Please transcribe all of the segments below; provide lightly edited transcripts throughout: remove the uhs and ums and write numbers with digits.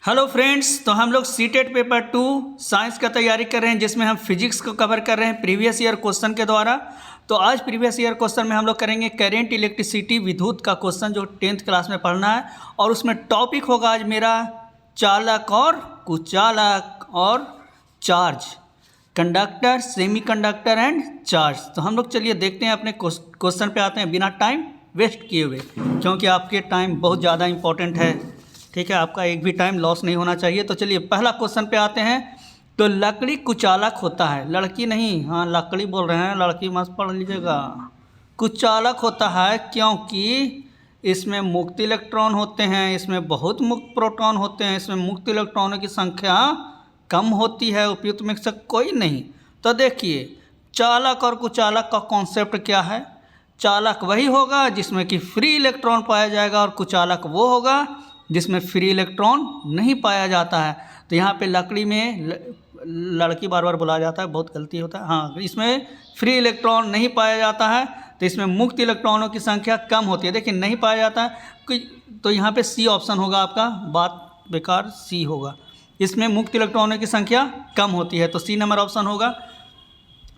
Hello friends, तो हम लोग सीटेट पेपर 2 साइंस का तैयारी कर रहे हैं, जिसमें हम फिजिक्स को कवर कर रहे हैं प्रीवियस ईयर क्वेश्चन के द्वारा। तो आज प्रीवियस ईयर क्वेश्चन में हम लोग करेंगे करेंट इलेक्ट्रिसिटी, विद्युत का क्वेश्चन जो 10th क्लास में पढ़ना है। और उसमें टॉपिक होगा आज मेरा चालक और कुचालक और charge, conductor, semiconductor and charge. तो हम लोग चलिए देखते हैं, अपने क्वेश्चन पे आते हैं बिना टाइम वेस्ट किए हुए, क्योंकि आपके टाइम बहुत ज़्यादा इंपॉर्टेंट है। ठीक है, आपका एक भी टाइम लॉस नहीं होना चाहिए। तो चलिए पहला क्वेश्चन पे आते हैं। तो लकड़ी कुचालक होता है, लड़की नहीं, हाँ लकड़ी बोल रहे हैं, लड़की मत पढ़ लीजिएगा। कुचालक होता है क्योंकि इसमें मुक्त इलेक्ट्रॉन होते हैं, इसमें बहुत मुक्त प्रोटॉन होते हैं, इसमें मुक्त इलेक्ट्रॉनों की संख्या कम होती है, उपयुक्त में से कोई नहीं। तो देखिए चालक और कुचालक का कॉन्सेप्ट क्या है। चालक वही होगा जिसमें कि फ्री इलेक्ट्रॉन पाया जाएगा, और कुचालक वो होगा जिसमें फ्री इलेक्ट्रॉन नहीं पाया जाता है। तो यहाँ पे लकड़ी में लड़की बार बार बुलाया जाता है, बहुत गलती होता है। हाँ, इसमें फ्री इलेक्ट्रॉन नहीं पाया जाता है, तो इसमें मुक्त इलेक्ट्रॉनों की संख्या कम होती है। देखिए नहीं पाया जाता है, तो यहाँ पे सी ऑप्शन होगा आपका, बात बेकार, सी होगा। इसमें मुक्त इलेक्ट्रॉनों की संख्या कम होती है, तो सी नंबर ऑप्शन होगा।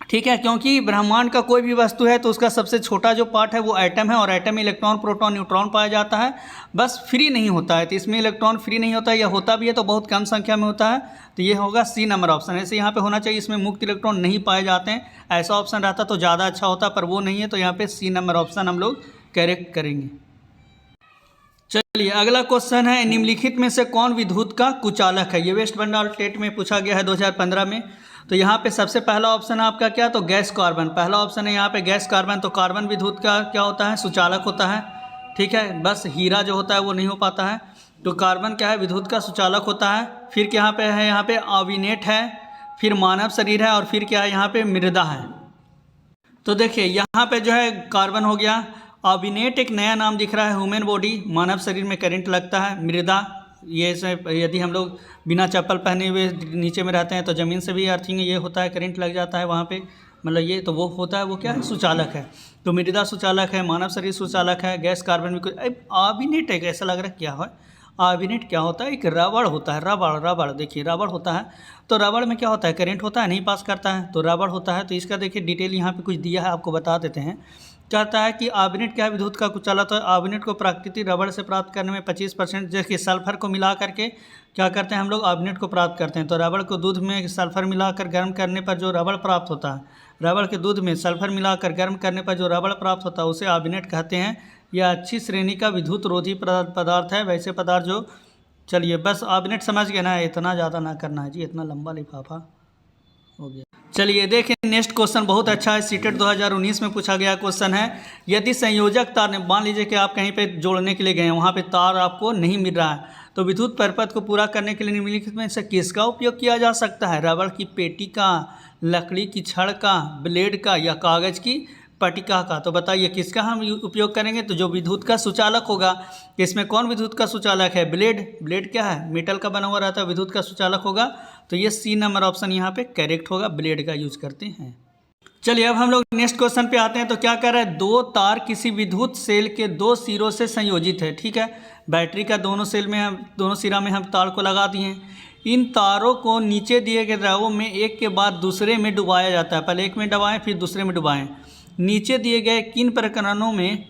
ठीक है, क्योंकि ब्रह्मांड का कोई भी वस्तु है तो उसका सबसे छोटा जो पार्ट है वो एटम है, और एटम में इलेक्ट्रॉन, प्रोटॉन, न्यूट्रॉन पाया जाता है, बस फ्री नहीं होता है। तो इसमें इलेक्ट्रॉन फ्री नहीं होता है, या होता भी है तो बहुत कम संख्या में होता है। तो ये होगा सी नंबर ऑप्शन। ऐसे यहाँ पे होना चाहिए, इसमें मुक्त इलेक्ट्रॉन नहीं पाए जाते हैं, ऐसा ऑप्शन रहता तो ज़्यादा अच्छा होता, पर वो नहीं है। तो यहाँ पर सी नंबर ऑप्शन हम लोग करेक्ट करेंगे। चलिए अगला क्वेश्चन है, निम्नलिखित में से कौन विद्युत का कुचालक है। ये वेस्ट बंगाल टेट में पूछा गया है 2015 में। तो यहाँ पे सबसे पहला ऑप्शन है आपका क्या, तो गैस कार्बन। पहला ऑप्शन है यहाँ पे गैस कार्बन। तो कार्बन विद्युत का क्या होता है, सुचालक होता है। ठीक है, बस हीरा जो होता है वो नहीं हो पाता है। तो कार्बन क्या है, विद्युत का सुचालक होता है। फिर क्या पे है, यहाँ पे आविनेट है, फिर मानव शरीर है, और फिर क्या है यहाँ पे मृदा है। तो देखिए यहाँ पे जो है कार्बन हो गया, आविनेट एक नया नाम दिख रहा है, ह्यूमन बॉडी, मानव शरीर में करंट लगता है। मृदा, ये से यदि हम लोग बिना चप्पल पहने हुए नीचे में रहते हैं तो ज़मीन से भी अर्थिंग ये होता है, करंट लग जाता है वहाँ पे, मतलब ये तो वो होता है, वो क्या है, सुचालक है। तो मृदा सुचालक है, मानव शरीर सुचालक है, गैस कार्बन भी कुछ। आविनेट है, ऐसा लग रहा है क्या है, आविनेट क्या होता है, एक रबड़ होता है, रबड़ देखिए रबड़ होता है। तो रबड़ में क्या होता है, करंट होता है, नहीं पास करता है, तो रबड़ होता है। तो इसका देखिए डिटेल यहाँ पे कुछ दिया है, आपको बता देते हैं। कहता है कि आविनेट क्या है, विद्युत का कुचालक। तो आविनेट को प्राकृतिक रबड़ से प्राप्त करने में 25%, जैसे सल्फर को मिला करके क्या करते हैं हम लोग, आविनेट को प्राप्त करते हैं। तो रबड़ को दूध में सल्फर मिलाकर गर्म करने पर जो रबड़ प्राप्त होता है, रबड़ के दूध में सल्फर मिलाकर गर्म करने पर जो रबड़ प्राप्त होता है उसे आविनेट कहते हैं। यह अच्छी श्रेणी का विद्युत रोधी पदार्थ है। वैसे पदार्थ जो, चलिए बस आविनेट समझ गए ना, इतना ज़्यादा ना करना है जी, इतना लंबा लिफाफा हो गया। चलिए देखें नेक्स्ट क्वेश्चन, बहुत अच्छा है, सीटेट 2019 में पूछा गया क्वेश्चन है। यदि संयोजक तार ने, मान लीजिए कि आप कहीं पे जोड़ने के लिए गए हैं, वहाँ पे तार आपको नहीं मिल रहा है, तो विद्युत परिपथ को पूरा करने के लिए निम्नलिखित में से किसका उपयोग किया जा सकता है। रबड़ की पेटी का, लकड़ी की छड़ का, ब्लेड का, या कागज़ की पट्टिका का। तो बताइए किसका हम उपयोग करेंगे। तो जो विद्युत का सुचालक होगा, इसमें कौन विद्युत का सुचालक है, ब्लेड क्या है, मेटल का बना हुआ रहता है, विद्युत का सुचालक होगा। तो ये सी नंबर ऑप्शन यहाँ पे करेक्ट होगा, ब्लेड का यूज करते हैं। चलिए अब हम लोग नेक्स्ट क्वेश्चन पे आते हैं। तो क्या कर रहा है, दो तार किसी विद्युत सेल के दो सिरों से संयोजित है। ठीक है, बैटरी का दोनों सिरा में हम तार को लगा दिए हैं। इन तारों को नीचे दिए गए द्रवों में एक के बाद दूसरे में डुबाया जाता है। पहले एक में डुबाएं, फिर दूसरे में डुबाएं। नीचे दिए गए किन प्रकरणों में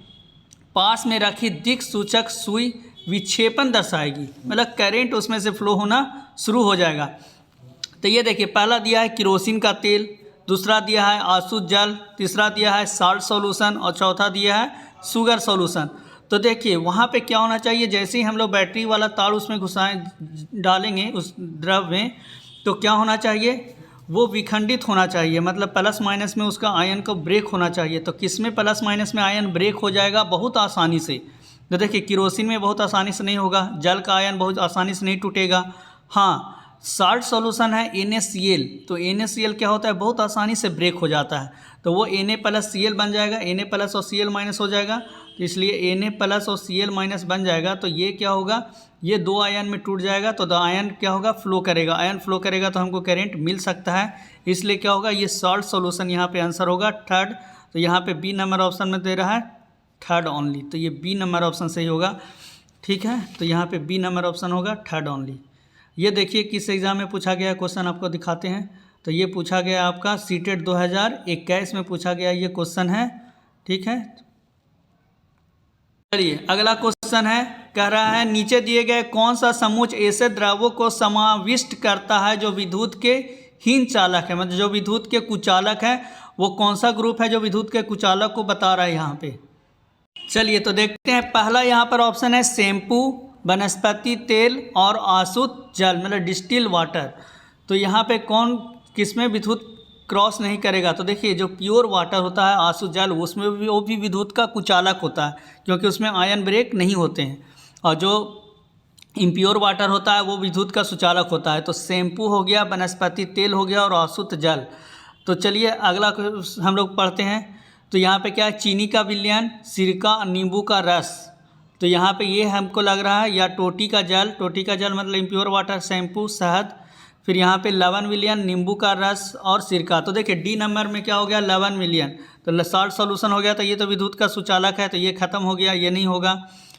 पास में रखी दिक् सूचक सुई विक्षेपण दर्शाएगी, मतलब करंट उसमें से फ्लो होना शुरू हो जाएगा। तो ये देखिए पहला दिया है किरोसिन का तेल, दूसरा दिया है आसुत जल, तीसरा दिया है साल्ट सॉल्यूशन, और चौथा दिया है शुगर सॉल्यूशन। तो देखिए वहाँ पे क्या होना चाहिए, जैसे ही हम लोग बैटरी वाला तार उसमें डालेंगे उस द्रव में, तो क्या होना चाहिए, वो विखंडित होना चाहिए, मतलब प्लस माइनस में उसका आयन को ब्रेक होना चाहिए। तो किस में प्लस माइनस में आयन ब्रेक हो जाएगा, बहुत आसानी से। तो देखिए किरोसिन में बहुत आसानी से नहीं होगा, जल का आयन बहुत आसानी से नहीं टूटेगा। हाँ, साल्ट सॉल्यूशन है NaCl, तो NaCl क्या होता है, बहुत आसानी से ब्रेक हो जाता है। तो वो Na+Cl बन जाएगा, Na+ और Cl- हो जाएगा। तो इसलिए Na+ और Cl- बन जाएगा। तो ये क्या होगा, ये दो आयन में टूट जाएगा, तो आयन क्या होगा, फ्लो करेगा। आयन फ्लो करेगा तो हमको करंट मिल सकता है। इसलिए क्या होगा, ये साल्ट सॉल्यूशन यहाँ पे आंसर होगा थर्ड। तो यहाँ पे बी नंबर ऑप्शन में दे रहा है थर्ड ओनली, तो ये बी नंबर ऑप्शन सही होगा। ठीक है, तो यहाँ पे बी नंबर ऑप्शन होगा थर्ड ओनली। ये देखिए किस एग्ज़ाम में पूछा गया क्वेश्चन, आपको दिखाते हैं। तो ये पूछा गया आपका सीटेट 2021 में पूछा गया ये क्वेश्चन है, ठीक है। चलिए अगला क्वेश्चन है, कह रहा है नीचे दिए गए कौन सा समूह ऐसे द्रव्यों को समाविष्ट करता है जो विद्युत के हीन चालक है, मतलब जो विद्युत के कुचालक है, वो कौन सा ग्रुप है जो विद्युत के कुचालक को बता रहा है यहाँ पे। चलिए तो देखते हैं, पहला यहाँ पर ऑप्शन है शैम्पू, वनस्पति तेल और आसुत जल, मतलब डिस्टिल वाटर। तो यहाँ पे कौन किसमें विद्युत क्रॉस नहीं करेगा? तो देखिए जो प्योर वाटर होता है आसुत जल, उसमें भी वो भी विद्युत का कुचालक होता है, क्योंकि उसमें आयन ब्रेक नहीं होते हैं। और जो इम्प्योर वाटर होता है वो विद्युत का सुचालक होता है। तो शैम्पू हो गया, वनस्पति तेल हो गया और आसुत जल। तो चलिए अगला हम लोग पढ़ते हैं। तो यहाँ पे क्या है, चीनी का विलयन, सिरका, नींबू का रस। तो यहाँ पे ये हमको लग रहा है या टोटी का जल, टोटी का जल मतलब इम्प्योर वाटर, शैम्पू, शहद, फिर यहाँ पे लवण विलयन, नींबू का रस और सिरका। तो देखिए डी नंबर में क्या हो गया, लवण विलयन। तो सॉल्ट सॉल्यूशन हो गया, तो ये तो विद्युत का सुचालक है, तो ये खत्म हो गया, ये नहीं होगा।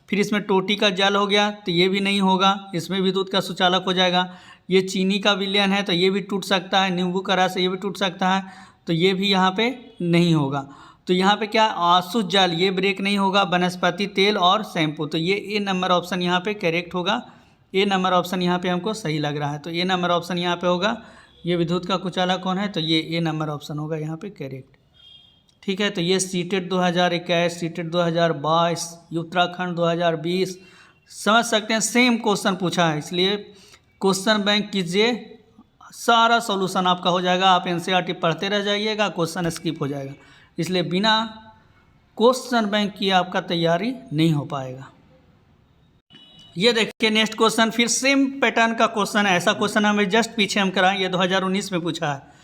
फिर इसमें टोटी का जल हो गया, तो ये भी नहीं होगा, इसमें विद्युत का सुचालक हो जाएगा। ये चीनी का विलयन है, तो ये भी टूट सकता है, नींबू का रस ये भी टूट सकता है, तो ये भी यहाँ पे नहीं होगा। तो यहाँ पे क्या, आसुत जल, ये ब्रेक नहीं होगा, वनस्पति तेल और शैम्पू। तो ये ए नंबर ऑप्शन यहाँ पे करेक्ट होगा। ए नंबर ऑप्शन यहाँ पे हमको सही लग रहा है, तो ए नंबर ऑप्शन यहाँ पे होगा। ये विद्युत का कुचालक कौन है, तो ये ए नंबर ऑप्शन होगा यहाँ पे करेक्ट, ठीक है। तो ये सीटेट 2021, सीटेट 2022, उत्तराखंड 2020 समझ सकते हैं, सेम क्वेश्चन पूछा है, इसलिए क्वेश्चन बैंक कीजिए, सारा सॉल्यूशन आपका हो जाएगा। आप एनसीईआरटी पढ़ते रह जाइएगा, क्वेश्चन स्किप हो जाएगा, इसलिए बिना क्वेश्चन बैंक की आपका तैयारी नहीं हो पाएगा। ये देखिए नेक्स्ट क्वेश्चन, फिर सेम पैटर्न का क्वेश्चन है। ऐसा क्वेश्चन हमें जस्ट पीछे हम कराएं, ये 2019 में पूछा है।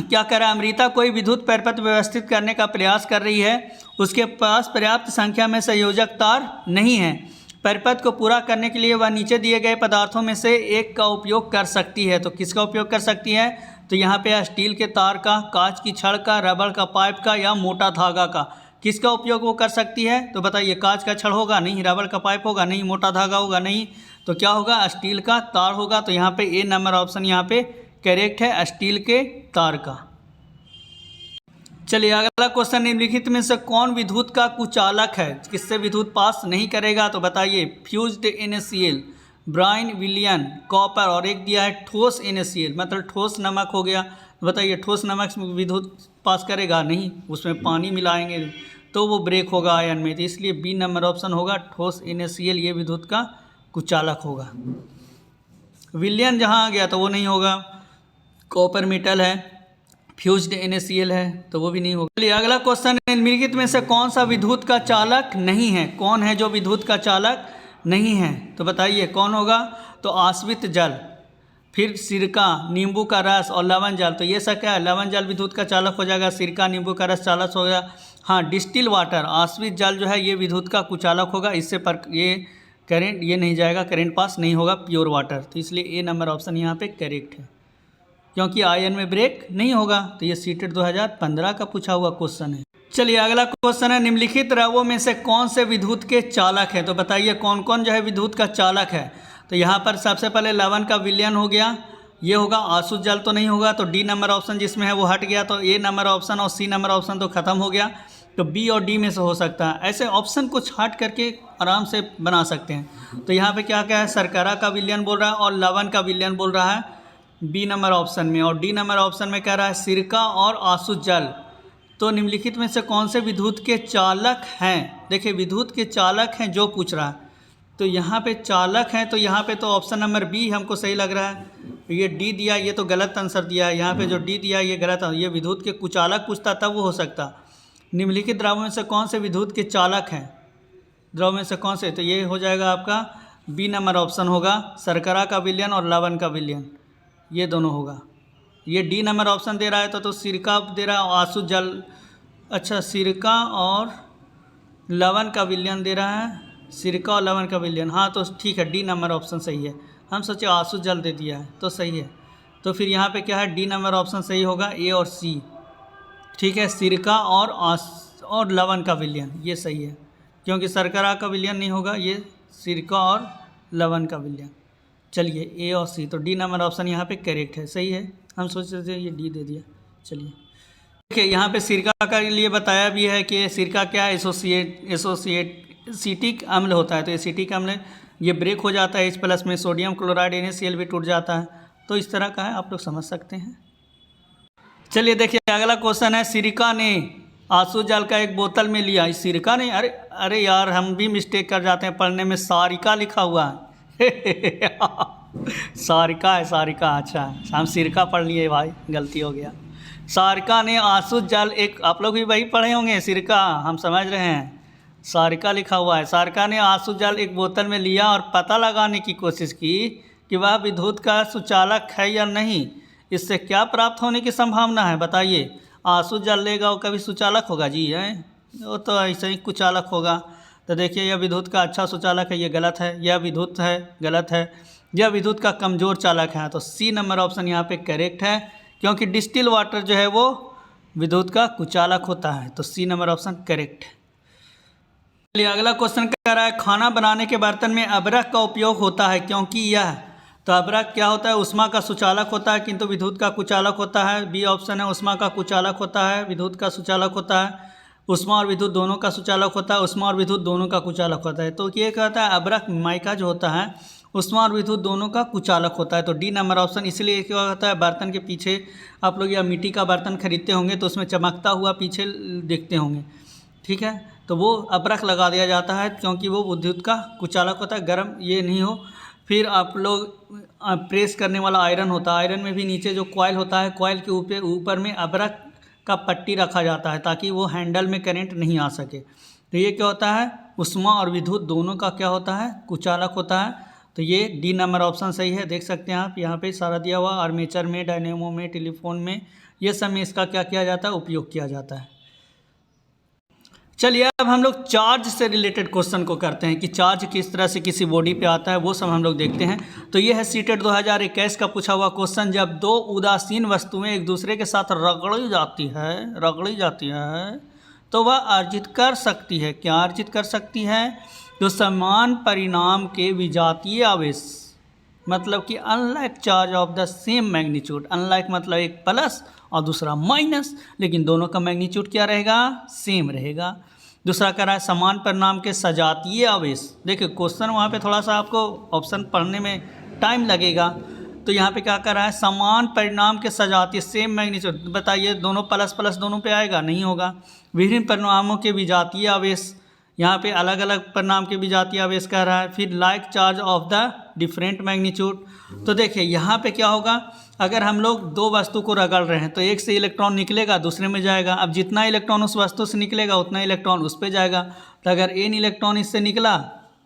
क्या कर रहा है, अमृता कोई विद्युत परिपथ व्यवस्थित करने का प्रयास कर रही है, उसके पास पर्याप्त संख्या में संयोजक तार नहीं है। परिपथ को पूरा करने के लिए वह नीचे दिए गए पदार्थों में से एक का उपयोग कर सकती है। तो किसका उपयोग कर सकती है, तो यहाँ पे स्टील के तार का, कांच की छड़ का, रबड़ का पाइप का या मोटा धागा का, किसका उपयोग वो कर सकती है? तो बताइए, कांच का छड़ होगा नहीं, रबड़ का पाइप होगा नहीं, मोटा धागा होगा नहीं, तो क्या होगा, स्टील का तार होगा। तो यहाँ पे ए नंबर ऑप्शन यहाँ पे करेक्ट है, स्टील के तार का। चलिए अगला क्वेश्चन, निम्नलिखित में से कौन विद्युत का कुचालक है, किससे विद्युत पास नहीं करेगा? तो बताइए, फ्यूज्ड NaCl, ब्राइन विलियन, कॉपर, और एक दिया है ठोस NaCl, मतलब ठोस नमक हो गया। तो बताइए ठोस नमक विद्युत पास करेगा नहीं, उसमें पानी मिलाएंगे तो वो ब्रेक होगा आयन में, तो इसलिए बी नंबर ऑप्शन होगा, ठोस NaCl ये विद्युत का कुचालक होगा। विलियन जहाँ आ गया तो वो नहीं होगा, कॉपर मेटल है, फ्यूज्ड NaCl है, तो वो भी नहीं होगा। चलिए अगला क्वेश्चन, निम्नलिखित में से कौन सा विद्युत का चालक नहीं है, कौन है जो विद्युत का चालक नहीं है? तो बताइए कौन होगा, तो आश्रित जल, फिर सिरका, नींबू का रस और लवण जल। तो ये सब क्या है, लवण जल विद्युत का चालक हो जाएगा, सिरका नींबू का रस चालक हो गया। हाँ, डिस्टिल वाटर, आश्रित जल जो है ये विद्युत का कुचालक होगा, इससे पर ये करेंट ये नहीं जाएगा, करेंट पास नहीं होगा, प्योर वाटर। तो इसलिए ए नंबर ऑप्शन यहाँ पे करेक्ट है, क्योंकि आयन में ब्रेक नहीं होगा। तो ये सीटेट 2015 का पूछा हुआ क्वेश्चन है। चलिए अगला क्वेश्चन है, निम्नलिखित द्रव्यों में से कौन से विद्युत के चालक हैं? तो बताइए कौन कौन जो है विद्युत का चालक है। तो यहाँ पर सबसे पहले लवण का विलयन हो गया, ये होगा। आसुत जल तो नहीं होगा, तो डी नंबर ऑप्शन जिसमें है वो हट गया, तो ए नंबर ऑप्शन और सी नंबर ऑप्शन तो खत्म हो गया, तो बी और डी में से हो सकता है। ऐसे ऑप्शन कुछ हट करके आराम से बना सकते हैं। तो यहाँ पे क्या क्या है, शर्करा का विलयन बोल रहा है और लवण का विलयन बोल रहा है बी नंबर ऑप्शन में, और डी नंबर ऑप्शन में कह रहा है सिरका और आसुत जल। तो निम्नलिखित में से कौन से विद्युत के चालक हैं? देखिए विद्युत के चालक हैं जो पूछ रहा है, तो यहाँ पे चालक हैं, तो यहाँ पे तो ऑप्शन नंबर बी हमको सही लग रहा है। ये डी दिया, ये तो गलत आंसर दिया है, यहाँ पे जो डी दिया ये गलत है। ये विद्युत के कुचालक पूछता तब वो हो सकता। निम्नलिखित द्रव्यों में से कौन से विद्युत के चालक हैं, द्रव में से कौन से? तो ये हो जाएगा आपका बी नंबर ऑप्शन होगा, शर्करा का विलयन और लवण का विलयन, ये दोनों होगा। ये डी नंबर ऑप्शन दे रहा है तो सिरका दे रहा है, आसुत जल, अच्छा सिरका और लवण का विलयन दे रहा है, सिरका और लवण का विलयन। हाँ तो ठीक है, डी नंबर ऑप्शन सही है। हम सोचे आसुत जल दे दिया है, तो सही है। तो फिर यहाँ पे क्या है, डी नंबर ऑप्शन सही होगा, ए और सी, ठीक है। सिरका और लवण का विलयन ये सही है, क्योंकि शर्करा का विलयन नहीं होगा, ये सिरका और लवण का विलयन, चलिए ए और सी, तो डी नंबर ऑप्शन यहाँ पे करेक्ट है, सही है। हम सोच रहे थे ये डी दे दिया। चलिए देखिए यहाँ पे सिरका का लिए बताया भी है कि सिरका क्या है, एसोसिएटिक अम्ल होता है। तो एसिटिक अम्ल ये ब्रेक हो जाता है H+ में, सोडियम क्लोराइड NaCl भी टूट जाता है। तो इस तरह का है, आप लोग समझ सकते हैं। चलिए देखिए अगला क्वेश्चन है, सिरका ने आंसू जल का एक बोतल में लिया। इस सिरका ने, अरे यार हम भी मिस्टेक कर जाते हैं पढ़ने में, सारिका लिखा हुआ है सारिका है, सारिका, अच्छा हम सिरका पढ़ लिए भाई, गलती हो गया। सारिका ने आंसू जल एक, आप लोग भी वही पढ़े होंगे, सिरका हम समझ रहे हैं, सारिका लिखा हुआ है। सारिका ने आंसू जल एक बोतल में लिया और पता लगाने की कोशिश की कि वह विद्युत का सुचालक है या नहीं। इससे क्या प्राप्त होने की संभावना है, बताइए। आंसू जल लेगा वो कभी सुचालक होगा जी, है वो तो ऐसे ही कुचालक होगा। तो देखिए यह विद्युत का अच्छा सुचालक है, ये गलत है। यह विद्युत है, गलत है। यह विद्युत का कमज़ोर चालक है। तो सी नंबर ऑप्शन यहाँ पे करेक्ट है, क्योंकि डिस्टिल वाटर जो है वो विद्युत का कुचालक होता है। तो सी नंबर ऑप्शन करेक्ट है। चलिए अगला क्वेश्चन कह रहा है, खाना बनाने के बर्तन में अबरख का उपयोग होता है क्योंकि यह, तो अबरख क्या होता है, उष्मा का सुचालक होता है किंतु विद्युत का कुचालक होता है। बी ऑप्शन है, उष्मा का कुचालक होता है, विद्युत का सुचालक होता है। उष्मा और विद्युत दोनों का सुचालक होता है, उष्मा और विद्युत दोनों का कुचालक होता है। तो ये कहता है अबरख माइका जो होता है उष्मा और विद्युत दोनों का कुचालक होता है। तो डी नंबर ऑप्शन, इसलिए क्या होता है, बर्तन के पीछे आप लोग या मिट्टी का बर्तन खरीदते होंगे तो उसमें चमकता हुआ पीछे देखते होंगे, ठीक है, तो वो अबरख लगा दिया जाता है क्योंकि वो विद्युत का कुचालक होता है, गर्म ये नहीं हो। फिर आप लोग प्रेस करने वाला आयरन होता है, आयरन में भी नीचे जो कॉइल होता है, कॉइल के ऊपर में अबरख का पट्टी रखा जाता है ताकि वो हैंडल में करंट नहीं आ सके। तो ये क्या होता है, उष्मा और विद्युत दोनों का क्या होता है, कुचालक होता है। तो ये डी नंबर ऑप्शन सही है। देख सकते हैं आप यहाँ पे सारा दिया हुआ, आर्मेचर में, डायनेमो में, टेलीफोन में, ये सब में इसका क्या किया जाता है, उपयोग किया जाता है। चलिए अब हम लोग चार्ज से रिलेटेड क्वेश्चन को करते हैं कि चार्ज किस तरह से किसी बॉडी पे आता है, वो सब हम लोग देखते हैं। तो ये है सीटेट 2021 का पूछा हुआ क्वेश्चन, जब दो उदासीन वस्तुएं एक दूसरे के साथ रगड़ी जाती है तो वह अर्जित कर सकती है, क्या अर्जित कर सकती है, जो समान परिणाम के विजातीय आवेश, मतलब कि unlike charge of the same magnitude. Unlike मतलब एक प्लस और दूसरा माइनस, लेकिन दोनों का मैग्नीट्यूड क्या रहेगा, सेम रहेगा। दूसरा कह रहा है समान परिणाम के सजातीय आवेश। देखिए क्वेश्चन वहाँ पे थोड़ा सा आपको ऑप्शन पढ़ने में टाइम लगेगा। तो यहाँ पे क्या कर रहा है, समान परिणाम के सजातीय, सेम मैग्नीट्यूड, बताइए दोनों प्लस प्लस दोनों पे आएगा, नहीं होगा। विभिन्न परिणामों के विजातीय आवेश, यहाँ पे अलग अलग परिणाम के विजातीय आवेश कह रहा है। फिर like charge of the different magnitude. तो देखिए यहाँ पे क्या होगा, अगर हम लोग दो वस्तु को रगड़ रहे हैं तो एक से इलेक्ट्रॉन निकलेगा दूसरे में जाएगा। अब जितना इलेक्ट्रॉन उस वस्तु से निकलेगा उतना इलेक्ट्रॉन उस पर जाएगा। तो अगर n इलेक्ट्रॉन इससे निकला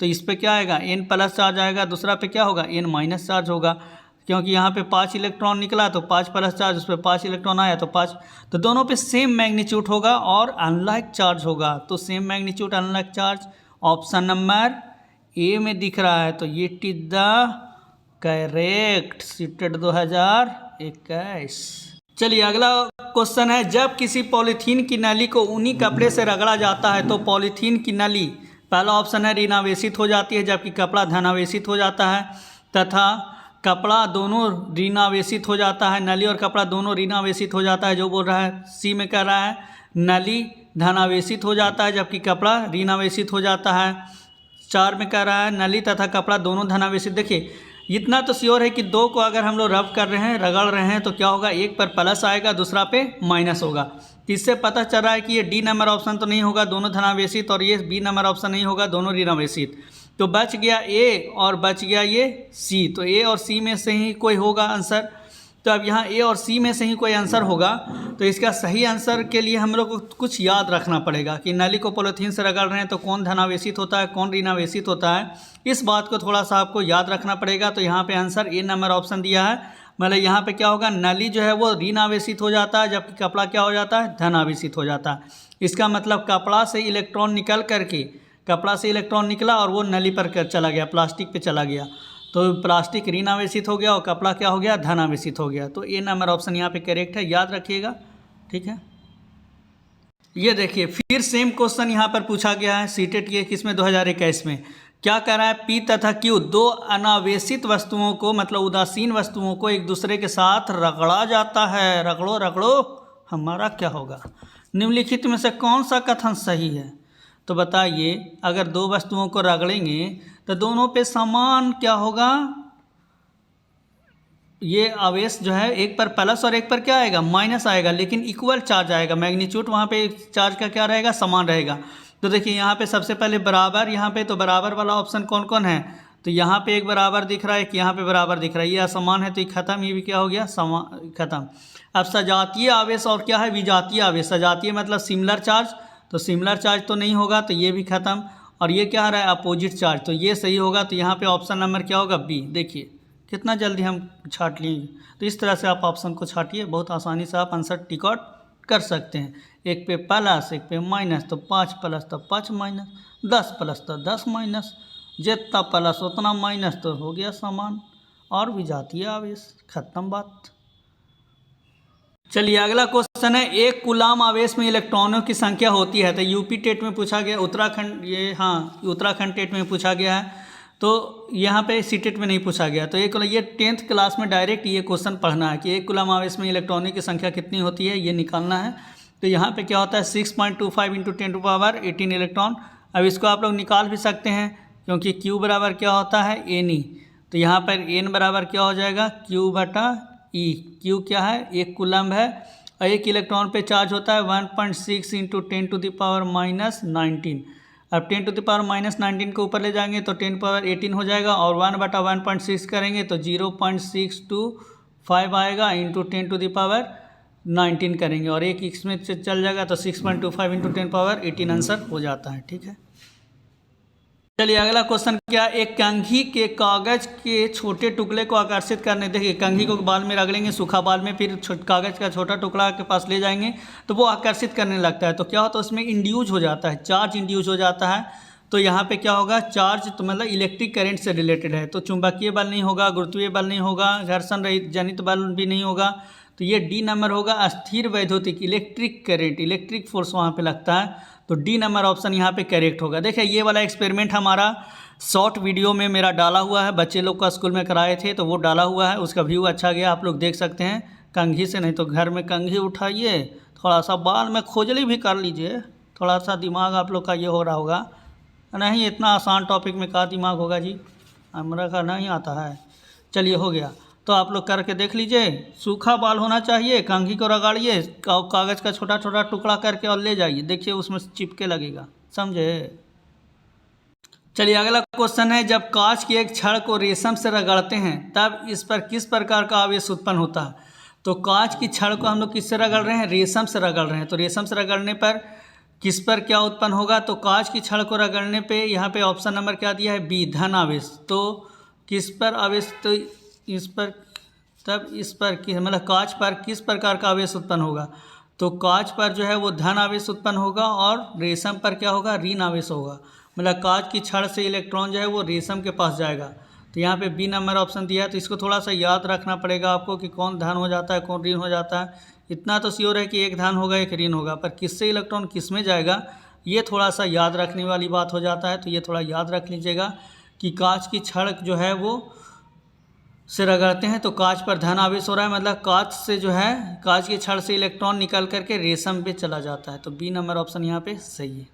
तो इस पर क्या आएगा, n प्लस चार्ज आएगा, दूसरा पे क्या होगा, n माइनस चार्ज होगा। क्योंकि यहाँ पे 5 इलेक्ट्रॉन निकला तो 5 प्लस चार्ज, उस पर 5 इलेक्ट्रॉन आया तो 5, तो दोनों पे सेम मैग्नीट्यूड होगा और अनलाइक चार्ज होगा। तो same magnitude unlike charge option number A में दिख रहा है। तो ये इज द करेक्ट सीटेट 2021। चलिए अगला क्वेश्चन है, जब किसी पॉलीथीन की नली को ऊनी कपड़े से रगड़ा जाता है तो पॉलीथीन की नली, पहला ऑप्शन है ऋणावेशित हो जाती है जबकि कपड़ा धनावेशित हो जाता है, तथा कपड़ा दोनों ऋणावेशित हो जाता है, नली और कपड़ा दोनों ऋणावेशित हो जाता है। जो बोल रहा है सी में कह रहा है नली धनावेशित हो जाता है जबकि कपड़ा ऋणावेशित हो जाता है। 4 में कह रहा है नली तथा कपड़ा दोनों धनावेशित। देखिए इतना तो श्योर है कि दो को अगर हम लोग रब कर रहे हैं, रगड़ रहे हैं, तो क्या होगा, एक पर प्लस आएगा दूसरा पे माइनस होगा। इससे पता चल रहा है कि ये डी नंबर ऑप्शन तो नहीं होगा, दोनों धनावेशित, और ये बी नंबर ऑप्शन नहीं होगा, दोनों ऋणावेशित। तो बच गया ए और बच गया ये सी। तो ए और सी में से ही कोई होगा आंसर। तो अब यहाँ ए और सी में से ही कोई आंसर होगा। तो इसका सही आंसर के लिए हम लोग को कुछ याद रखना पड़ेगा कि नली को पॉलीथीन से रगड़ रहे हैं तो कौन धनावेशित होता है, कौन ऋणावेशित होता है, इस बात को थोड़ा सा आपको याद रखना पड़ेगा। तो यहाँ पे आंसर ए नंबर ऑप्शन दिया है। मतलब यहाँ पे क्या होगा, नली जो है वो ऋणावेशित हो जाता है जबकि कपड़ा क्या हो जाता है, धनावेशित हो जाता है। इसका मतलब कपड़ा से इलेक्ट्रॉन निकल करके, कपड़ा से इलेक्ट्रॉन निकला और वो नली पर चला गया, प्लास्टिक पे चला गया, तो प्लास्टिक ऋणावेशित हो गया और कपड़ा क्या हो गया, धनावेशित हो गया। तो ए नंबर ऑप्शन यहाँ पे करेक्ट है, याद रखिएगा, ठीक है। ये देखिए फिर सेम क्वेश्चन यहाँ पर पूछा गया है सीटेट के किसमें 2021 में, क्या कह रहा है, पी तथा क्यू दो अनावेशित वस्तुओं को मतलब उदासीन वस्तुओं को एक दूसरे के साथ रगड़ा जाता है। रगड़ो रगड़ो, हमारा क्या होगा। निम्नलिखित में से कौन सा कथन सही है। तो बताइए, अगर दो वस्तुओं को रगड़ेंगे तो दोनों पे समान क्या होगा, ये आवेश जो है एक पर प्लस और एक पर क्या आएगा, माइनस आएगा, लेकिन इक्वल चार्ज आएगा। मैग्नीट्यूड वहाँ पे चार्ज का क्या रहेगा, समान रहेगा। तो देखिए यहाँ पे सबसे पहले बराबर, यहाँ पे तो बराबर वाला ऑप्शन कौन कौन है, तो यहाँ पे एक बराबर दिख रहा है, एक यहाँ पे बराबर दिख रहा है, ये असमान है तो ये खत्म, ये भी क्या हो गया, समान, खत्म। अब सजातीय आवेश और क्या है, विजातीय आवेश। सजातीय मतलब सिमिलर चार्ज, तो सिमिलर चार्ज तो नहीं होगा, तो ये भी खत्म। और ये क्या रहा है, अपोजिट चार्ज, तो ये सही होगा। तो यहाँ पे ऑप्शन नंबर क्या होगा, बी। देखिए कितना जल्दी हम छाट लिए। तो इस तरह से आप ऑप्शन को छाटिए, बहुत आसानी से आप आंसर टिक आउट कर सकते हैं। एक पे प्लस, एक पे माइनस, तो 5 प्लस तो 5 माइनस, 10 प्लस तो 10 माइनस, जितना प्लस उतना माइनस, तो हो गया समान और विजातीय आवेश, खत्म बात। चलिए अगला क्वेश्चन है, एक कूलाम आवेश में इलेक्ट्रॉनों की संख्या होती है। तो यूपी टेट में पूछा गया, उत्तराखंड, ये हाँ उत्तराखंड टेट में पूछा गया है, तो यहाँ पे सी टेट में नहीं पूछा गया। तो ये 10th क्लास में डायरेक्ट ये क्वेश्चन पढ़ना है कि एक कूलाम आवेश में इलेक्ट्रॉनों की संख्या कितनी होती है, ये निकालना है। तो यहाँ पे क्या होता है, 6.25 × 10⁻18 इलेक्ट्रॉन। अब इसको आप लोग निकाल भी सकते हैं, क्योंकि Q बराबर क्या होता है, N। तो यहाँ पर N बराबर क्या हो जाएगा, Q/E। Q क्या है, एक कूलम है, और एक इलेक्ट्रॉन पे चार्ज होता है 1.6 × 10⁻−19। अब 10⁻−19 को ऊपर ले जाएंगे तो 10⁻18 हो जाएगा, और 1/1.6 करेंगे तो 0.625 आएगा, इंटू 10⁻19 करेंगे, और एक इसमें चल जाएगा तो 6.25 × 10⁻18 आंसर हो जाता है। ठीक है, चलिए अगला क्वेश्चन क्या, एक कंघी के कागज के छोटे टुकड़े को आकर्षित करने, देखिए कंघी को बाल में रगड़ेंगे, सूखा बाल में, फिर कागज का छोटा टुकड़ा के पास ले जाएंगे तो वो आकर्षित करने लगता है। तो क्या होता है, उसमें इंड्यूज हो जाता है, चार्ज इंड्यूज हो जाता है। तो यहाँ पे क्या होगा, चार्ज तो मतलब इलेक्ट्रिक करंट से रिलेटेड है, तो चुंबकीय बल नहीं होगा, गुरुत्वीय बल नहीं होगा, घर्षण रहित जनित बल भी नहीं होगा। तो ये डी नंबर होगा, अस्थिर वैद्युतिक इलेक्ट्रिक करंट, इलेक्ट्रिक फोर्स वहाँ पे लगता है। तो डी नंबर ऑप्शन यहाँ पे करेक्ट होगा। देखिए ये वाला एक्सपेरिमेंट हमारा शॉर्ट वीडियो में मेरा डाला हुआ है, बच्चे लोग का स्कूल में कराए थे, तो वो डाला हुआ है, उसका व्यू अच्छा गया, आप लोग देख सकते हैं। कंघी से नहीं तो घर में कंघी उठाइए, थोड़ा सा बाल में खोजली भी कर लीजिए, थोड़ा सा दिमाग आप लोग का ये हो रहा होगा। नहीं इतना आसान टॉपिक में का दिमाग होगा जी, हमारा का नहीं आता है। चलिए हो गया, तो आप लोग करके देख लीजिए। सूखा बाल होना चाहिए, कंघी को रगाड़िए, कागज़ का छोटा छोटा टुकड़ा करके और ले जाइए, देखिए उसमें चिपके लगेगा, समझे। चलिए अगला क्वेश्चन है, जब कांच की एक छड़ को रेशम से रगड़ते हैं तब इस पर किस प्रकार का आवेश उत्पन्न होता है। तो कांच की छड़ को हम लोग किससे रगड़ रहे हैं, रेशम से रगड़ रहे हैं। तो रेशम से रगड़ने पर किस पर क्या उत्पन्न होगा, तो कांच की छड़ को रगड़ने पे यहाँ पे ऑप्शन नंबर क्या दिया है, बी, धन आवेश। तो किस पर आवेश, तो इस पर, तब इस पर कि मतलब कांच पर किस प्रकार का आवेश उत्पन्न होगा। तो कांच पर जो है वो धन आवेश उत्पन्न होगा, और रेशम पर क्या होगा, ऋण आवेश होगा। मतलब कांच की छड़ से इलेक्ट्रॉन जो है वो रेशम के पास जाएगा। तो यहाँ पे बी नंबर ऑप्शन दिया है। तो इसको थोड़ा सा याद रखना पड़ेगा आपको कि कौन धन हो जाता है, कौन ऋण हो जाता है। इतना तो श्योर है कि एक धन होगा एक ऋण होगा, पर किससे इलेक्ट्रॉन किस में जाएगा ये थोड़ा सा याद रखने वाली बात हो जाता है। तो ये थोड़ा याद रख लीजिएगा कि कांच की छड़ जो है वो से रगड़ते हैं तो कांच पर धन आवेश हो रहा है, मतलब कांच से जो है, कांच की छड़ से इलेक्ट्रॉन निकल करके रेशम पे चला जाता है। तो बी नंबर ऑप्शन यहाँ पे सही है।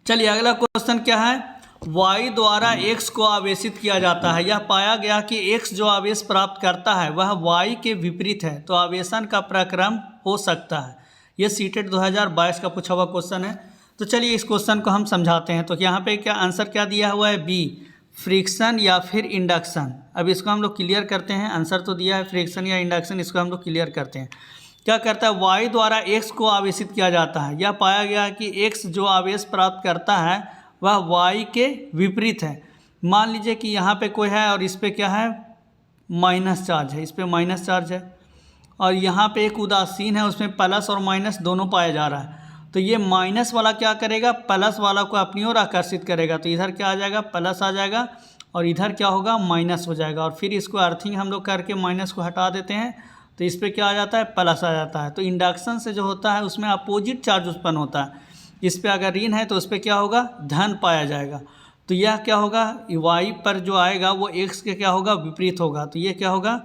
चलिए अगला क्वेश्चन क्या है, वायु द्वारा x को आवेशित किया जाता है। यह पाया गया कि x जो आवेश प्राप्त करता है वह वायु के विपरीत है, तो आवेशन का प्रक्रम हो सकता है। यह सीटेट 2022 का पूछा हुआ क्वेश्चन है। तो चलिए इस क्वेश्चन को हम समझाते हैं। तो यहाँ पे क्या आंसर क्या दिया हुआ है, बी, फ्रिक्शन या फिर इंडक्शन। अब इसको हम लोग क्लियर करते हैं, आंसर तो दिया है फ्रिक्शन या इंडक्शन, इसको हम लोग क्लियर करते हैं। क्या करता है, वायु द्वारा x को आवेशित किया जाता है। यह पाया गया कि x जो आवेश प्राप्त करता है वह वायु के विपरीत है। मान लीजिए कि यहाँ पे कोई है और इस पे क्या है, माइनस चार्ज है, इस पे माइनस चार्ज है, और यहाँ पे एक उदासीन है, उसमें प्लस और माइनस दोनों पाया जा रहा है। तो ये माइनस वाला क्या करेगा, प्लस वाला को अपनी ओर आकर्षित करेगा। तो इधर क्या आ जाएगा, प्लस आ जाएगा, और इधर क्या होगा, माइनस हो जाएगा। और फिर इसको अर्थिंग हम लोग करके माइनस को हटा देते हैं, तो इस पर क्या आ जाता है, प्लस आ जाता है। तो इंडक्शन से जो होता है उसमें अपोजिट चार्ज उत्पन्न होता है। इस पर अगर ऋण है तो उस पर क्या होगा, धन पाया जाएगा। तो यह क्या होगा, y पर जो आएगा वो x के क्या होगा, विपरीत होगा। तो ये क्या होगा,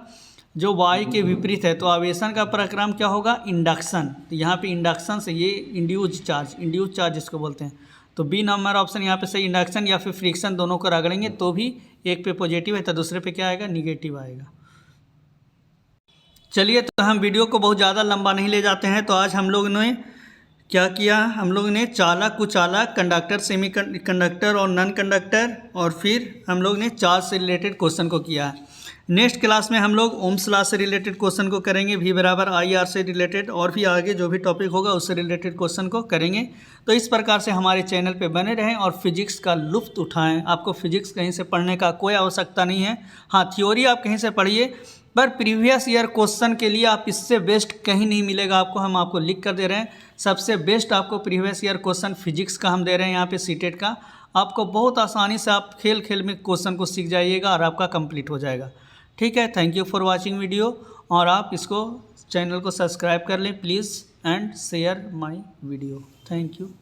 जो y के विपरीत है, तो आवेशन का परिक्रम क्या होगा, इंडक्शन। तो यहाँ पे इंडक्शन से ये इंड्यूस चार्ज इसको बोलते हैं। तो बी नंबर ऑप्शन यहाँ पे सही, इंडक्शन या फिर फ्रिक्शन दोनों को रगड़ेंगे तो भी एक पे पॉजिटिव है तो दूसरे पे क्या आएगा, निगेटिव आएगा। चलिए, तो हम वीडियो को बहुत ज़्यादा लंबा नहीं ले जाते हैं। तो आज हम लोग ने क्या किया, हम लोग ने चालक, कुचालक, कंडक्टर, सेमी कंडक्टर और नॉन कंडक्टर, और फिर हम लोग ने चार्ज से रिलेटेड क्वेश्चन को किया है। नेक्स्ट क्लास में हम लोग ओम्स लॉ से रिलेटेड क्वेश्चन को करेंगे, V बराबर IR से रिलेटेड, और भी आगे जो भी टॉपिक होगा उससे रिलेटेड क्वेश्चन को करेंगे। तो इस प्रकार से हमारे चैनल पे बने रहें और फिजिक्स का लुत्फ उठाएं। आपको फिजिक्स कहीं से पढ़ने का कोई आवश्यकता नहीं है। हाँ, थ्योरी आप कहीं से पढ़िए, पर प्रीवियस ईयर क्वेश्चन के लिए आप इससे बेस्ट कहीं नहीं मिलेगा आपको। हम आपको लिख कर दे रहे हैं, सबसे बेस्ट आपको प्रीवियस ईयर क्वेश्चन फिजिक्स का हम दे रहे हैं यहाँ पे, सीटेट का। आपको बहुत आसानी से आप खेल खेल में क्वेश्चन को सीख जाइएगा और आपका कंप्लीट हो जाएगा। ठीक है, thank you for watching video, और आप इसको चैनल को सब्सक्राइब कर लें please, and share my video. Thank you.